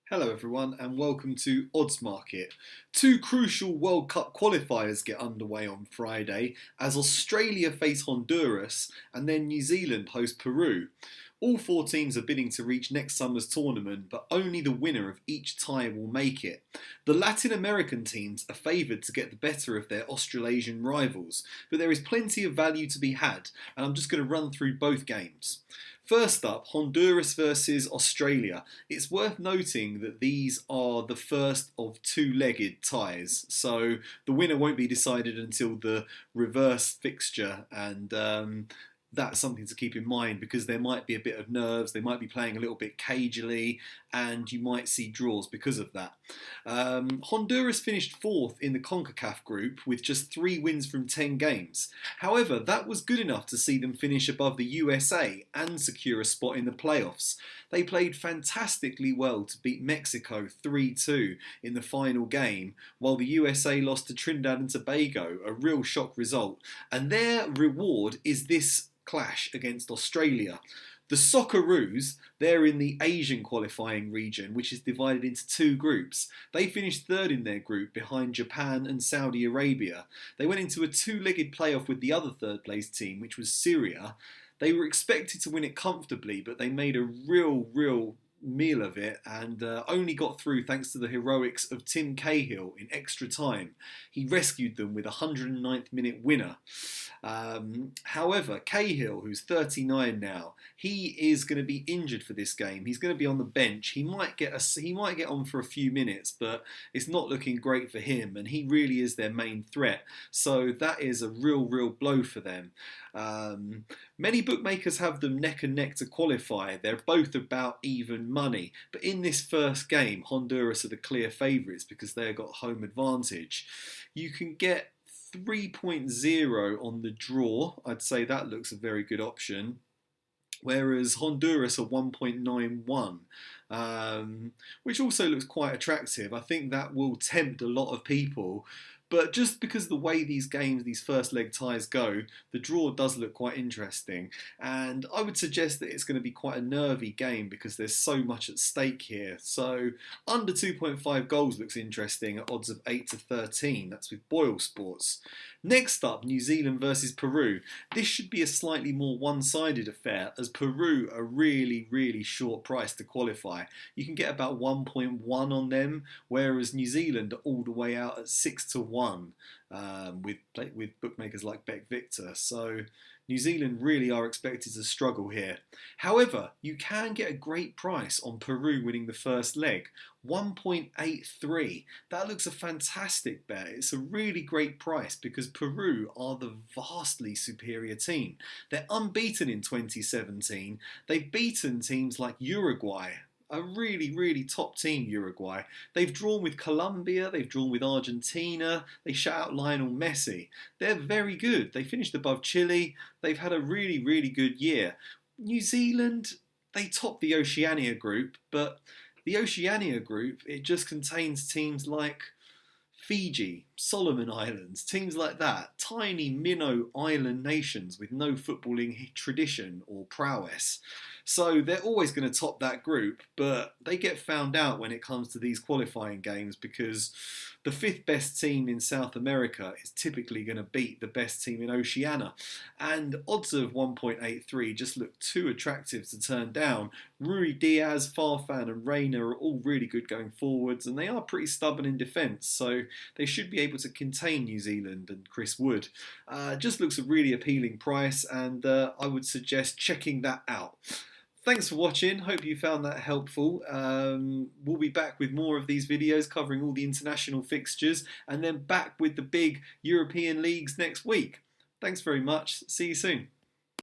Hello everyone and welcome to Oddsmarket. Two crucial World Cup qualifiers get underway on Friday as Australia face Honduras and then New Zealand host Peru. All four teams are bidding to reach next summer's tournament, but only the winner of each tie will make it. The Latin American teams are favoured to get the better of their Australasian rivals, but there is plenty of value to be had, and I'm just going to run through both games. First up, Honduras versus Australia. It's worth noting that these are the first of two-legged ties, so the winner won't be decided until the reverse fixture, and that's something to keep in mind because there might be a bit of nerves, they might be playing a little bit cagily, and you might see draws because of that. Honduras finished fourth in the CONCACAF group with just 3 wins from 10 games. However, that was good enough to see them finish above the USA and secure a spot in the playoffs. They played fantastically well to beat Mexico 3-2 in the final game, while the USA lost to Trinidad and Tobago, a real shock result. And their reward is this clash against Australia. The Socceroos, they're in the Asian qualifying region, which is divided into 2 groups. They finished third in their group behind Japan and Saudi Arabia. They went into a 2-legged playoff with the other third place team, which was Syria. They were expected to win it comfortably, but they made a real meal of it and only got through thanks to the heroics of Tim Cahill in extra time. He rescued them with a 109th minute winner. However, Cahill, who's 39 now, he is going to be injured for this game. He's going to be on the bench. He might get on for a few minutes, but it's not looking great for him, and he really is their main threat. So that is a real blow for them. Many bookmakers have them neck and neck to qualify. They're both about even money, but in this first game, Honduras are the clear favourites because they've got home advantage. You can get 3.0 on the draw. I'd say that looks a very good option. Whereas Honduras are 1.91, which also looks quite attractive. I think that will tempt a lot of people. But just because of the way these games, these first leg ties go, the draw does look quite interesting. And I would suggest that it's going to be quite a nervy game because there's so much at stake here. So under 2.5 goals looks interesting at odds of 8-13. That's with Boyle Sports. Next up, New Zealand versus Peru. This should be a slightly more one-sided affair as Peru are really short price to qualify. You can get about 1.1 on them, whereas New Zealand are all the way out at 6-1 with bookmakers like Bet Victor. So New Zealand really are expected to struggle here. However, you can get a great price on Peru winning the first leg, 1.83. That looks a fantastic bet. It's a really great price because Peru are the vastly superior team. They're unbeaten in 2017. They've beaten teams like Uruguay, a really top team, Uruguay. They've drawn with Colombia, they've drawn with Argentina, they shut out Lionel Messi. They're very good. They finished above Chile. They've had a really good year. New Zealand, they top the Oceania group, but the Oceania group, it just contains teams like Fiji, Solomon Islands, teams like that, tiny minnow island nations with no footballing tradition or prowess. So they're always going to top that group, but they get found out when it comes to these qualifying games because the 5th best team in South America is typically going to beat the best team in Oceania. And odds of 1.83 just look too attractive to turn down. Rui Diaz, Farfan and Reina are all really good going forwards, and they are pretty stubborn in defence, so they should be able to contain New Zealand and Chris Wood. Just looks a really appealing price, and I would suggest checking that out. Thanks for watching. Hope you found that helpful. We'll be back with more of these videos covering all the international fixtures and then back with the big European leagues next week. Thanks very much. See you soon.